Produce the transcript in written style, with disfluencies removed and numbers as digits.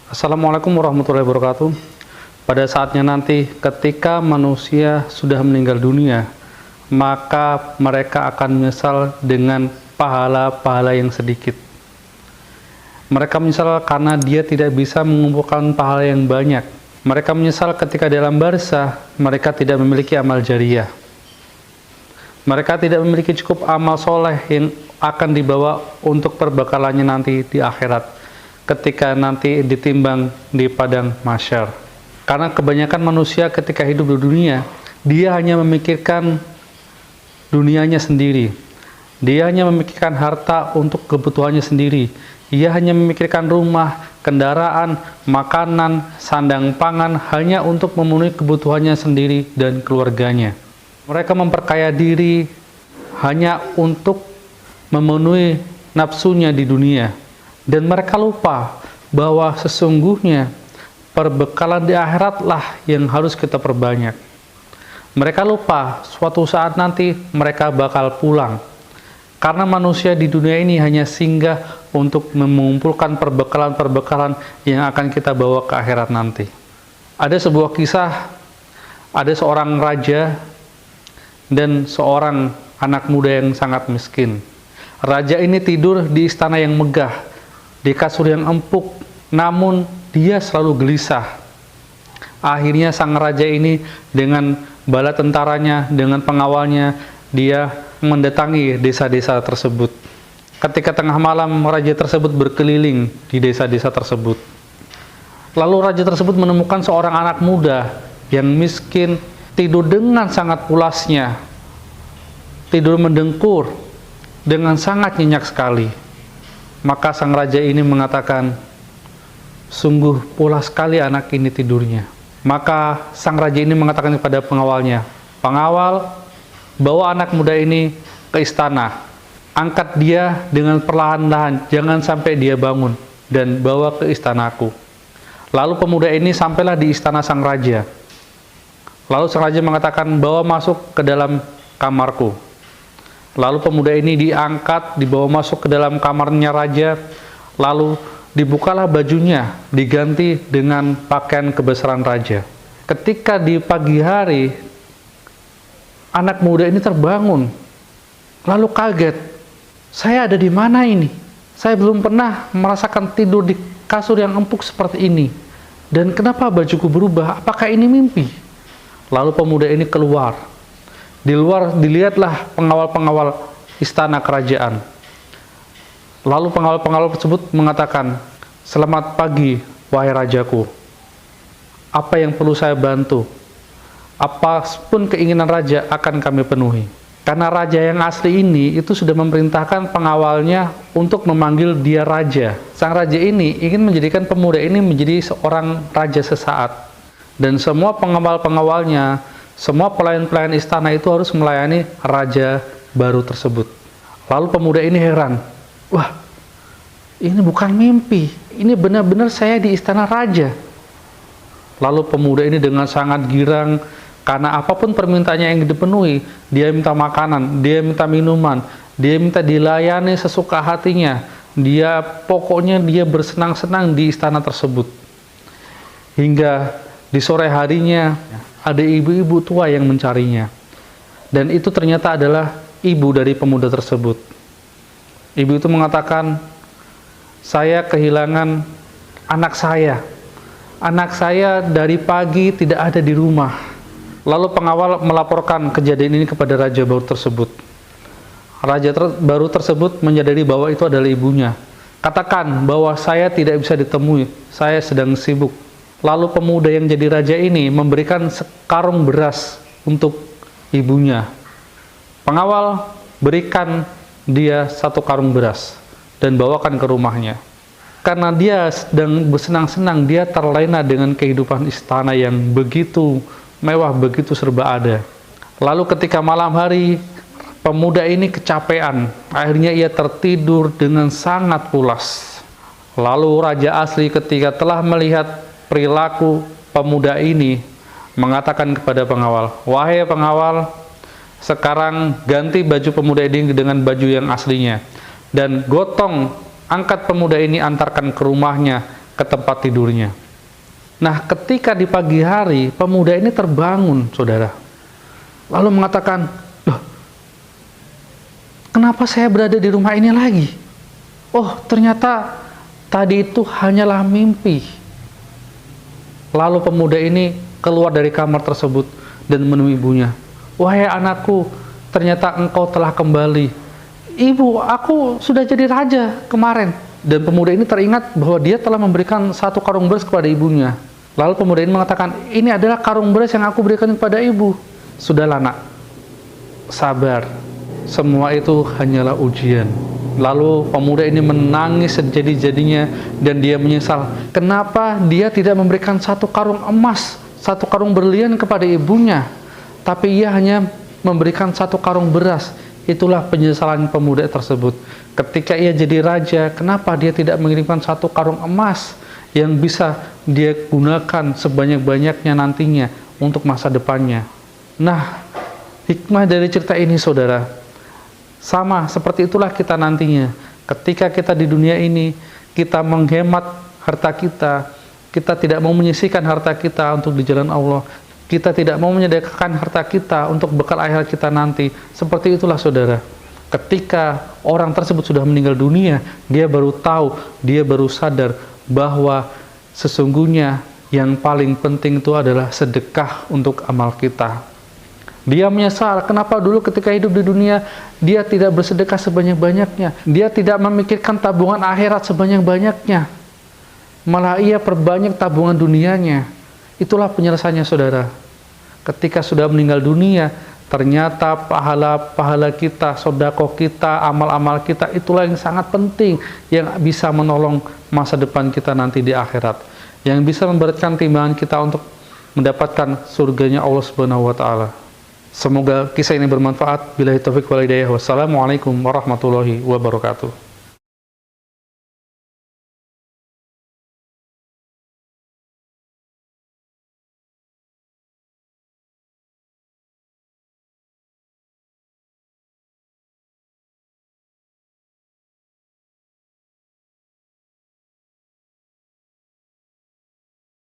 Assalamualaikum warahmatullahi wabarakatuh. Pada saatnya nanti ketika manusia sudah meninggal dunia, maka mereka akan menyesal dengan pahala-pahala yang sedikit. Mereka menyesal karena dia tidak bisa mengumpulkan pahala yang banyak. Mereka menyesal ketika dalam barzah mereka tidak memiliki amal jariyah. Mereka tidak memiliki cukup amal soleh yang akan dibawa untuk perbekalannya nanti di akhirat, ketika nanti ditimbang di padang mahsyar. Karena kebanyakan manusia ketika hidup di dunia, dia hanya memikirkan dunianya sendiri. Dia hanya memikirkan harta untuk kebutuhannya sendiri. Ia hanya memikirkan rumah, kendaraan, makanan, sandang pangan hanya untuk memenuhi kebutuhannya sendiri dan keluarganya. Mereka memperkaya diri hanya untuk memenuhi nafsunya di dunia. Dan mereka lupa bahwa sesungguhnya perbekalan di akhiratlah yang harus kita perbanyak. Mereka lupa suatu saat nanti mereka bakal pulang. Karena manusia di dunia ini hanya singgah untuk mengumpulkan perbekalan-perbekalan yang akan kita bawa ke akhirat nanti. Ada sebuah kisah, ada seorang raja dan seorang anak muda yang sangat miskin. Raja ini tidur di istana yang megah, di kasur yang empuk, namun dia selalu gelisah. Akhirnya sang raja ini dengan bala tentaranya, dengan pengawalnya, dia mendatangi desa-desa tersebut. Ketika tengah malam, raja tersebut berkeliling di desa-desa tersebut. Lalu raja tersebut menemukan seorang anak muda yang miskin, tidur dengan sangat pulasnya, tidur mendengkur dengan sangat nyenyak sekali. Maka sang raja ini mengatakan, sungguh pulas sekali anak ini tidurnya. Maka sang raja ini mengatakan kepada pengawalnya, pengawal, bawa anak muda ini ke istana, angkat dia dengan perlahan-lahan, jangan sampai dia bangun, dan bawa ke istanaku. Lalu pemuda ini sampailah di istana sang raja. Lalu sang raja mengatakan, bawa masuk ke dalam kamarku. Lalu pemuda ini diangkat, dibawa masuk ke dalam kamarnya raja. Lalu dibukalah bajunya, diganti dengan pakaian kebesaran raja. Ketika di pagi hari, anak muda ini terbangun. Lalu kaget, saya ada di mana ini? Saya belum pernah merasakan tidur di kasur yang empuk seperti ini. Dan kenapa bajuku berubah? Apakah ini mimpi? Lalu pemuda ini keluar. Di luar dilihatlah pengawal-pengawal istana kerajaan. Lalu pengawal-pengawal tersebut mengatakan, selamat pagi, wahai rajaku. Apa yang perlu saya bantu? Apapun keinginan raja akan kami penuhi. Karena raja yang asli ini itu sudah memerintahkan pengawalnya untuk memanggil dia raja. Sang raja ini ingin menjadikan pemuda ini menjadi seorang raja sesaat. Dan semua pengawal-pengawalnya, semua pelayan-pelayan istana itu harus melayani raja baru tersebut. Lalu pemuda ini heran, wah, ini bukan mimpi, ini benar-benar saya di istana raja. Lalu pemuda ini dengan sangat girang, karena apapun permintaannya yang dipenuhi, dia minta makanan, dia minta minuman, dia minta dilayani sesuka hatinya. Pokoknya dia bersenang-senang di istana tersebut. Hingga di sore harinya, ada ibu-ibu tua yang mencarinya. Dan itu ternyata adalah ibu dari pemuda tersebut. Ibu itu mengatakan, saya kehilangan anak saya. Anak saya dari pagi tidak ada di rumah. Lalu pengawal melaporkan kejadian ini kepada raja baru tersebut. Raja baru tersebut menyadari bahwa itu adalah ibunya. Katakan bahwa saya tidak bisa ditemui, saya sedang sibuk. Lalu pemuda yang jadi raja ini memberikan sekarung beras untuk ibunya. Pengawal berikan dia satu karung beras dan bawakan ke rumahnya. Karena dia sedang bersenang-senang, dia terlena dengan kehidupan istana yang begitu mewah, begitu serba ada. Lalu ketika malam hari, pemuda ini kecapean. Akhirnya ia tertidur dengan sangat pulas. Lalu raja asli ketika telah melihat perilaku pemuda ini, mengatakan kepada pengawal, wahai pengawal, sekarang ganti baju pemuda ini dengan baju yang aslinya. Dan gotong, angkat pemuda ini, antarkan ke rumahnya, ke tempat tidurnya. Nah, ketika di pagi hari, pemuda ini terbangun, saudara. Lalu mengatakan, "Loh, kenapa saya berada di rumah ini lagi? Oh, ternyata tadi itu hanyalah mimpi." Lalu pemuda ini keluar dari kamar tersebut dan menemui ibunya. "Wahai anakku, ternyata engkau telah kembali. Ibu, aku sudah jadi raja kemarin." Dan pemuda ini teringat bahwa dia telah memberikan satu karung beras kepada ibunya. Lalu pemuda ini mengatakan, "Ini adalah karung beras yang aku berikan kepada ibu." "Sudahlah nak, sabar. Semua itu hanyalah ujian." Lalu pemuda ini menangis sejadi-jadinya dan dia menyesal. Kenapa dia tidak memberikan satu karung emas, satu karung berlian kepada ibunya, tapi ia hanya memberikan satu karung beras. Itulah penyesalan pemuda tersebut. Ketika ia jadi raja, kenapa dia tidak mengirimkan satu karung emas yang bisa dia gunakan sebanyak-banyaknya nantinya untuk masa depannya? Nah, hikmah dari cerita ini, saudara, sama seperti itulah kita nantinya. Ketika kita di dunia ini, kita menghemat harta kita, kita tidak mau menyisihkan harta kita untuk di jalan Allah, kita tidak mau menyedekahkan harta kita untuk bekal akhirat kita nanti. Seperti itulah, saudara. Ketika orang tersebut sudah meninggal dunia, dia baru tahu, dia baru sadar bahwa sesungguhnya yang paling penting itu adalah sedekah untuk amal kita. Dia menyesal, kenapa dulu ketika hidup di dunia, dia tidak bersedekah sebanyak-banyaknya. Dia tidak memikirkan tabungan akhirat sebanyak-banyaknya. Malah ia perbanyak tabungan dunianya. Itulah penyelesaiannya, saudara. Ketika sudah meninggal dunia, ternyata pahala-pahala kita, sedekah kita, amal-amal kita, itulah yang sangat penting, yang bisa menolong masa depan kita nanti di akhirat, yang bisa memberatkan timbangan kita untuk mendapatkan surganya Allah Subhanahu wa Ta'ala. Semoga kisah ini bermanfaat. Billahi taufiq wal hidayah. Wassalamualaikum warahmatullahi wabarakatuh.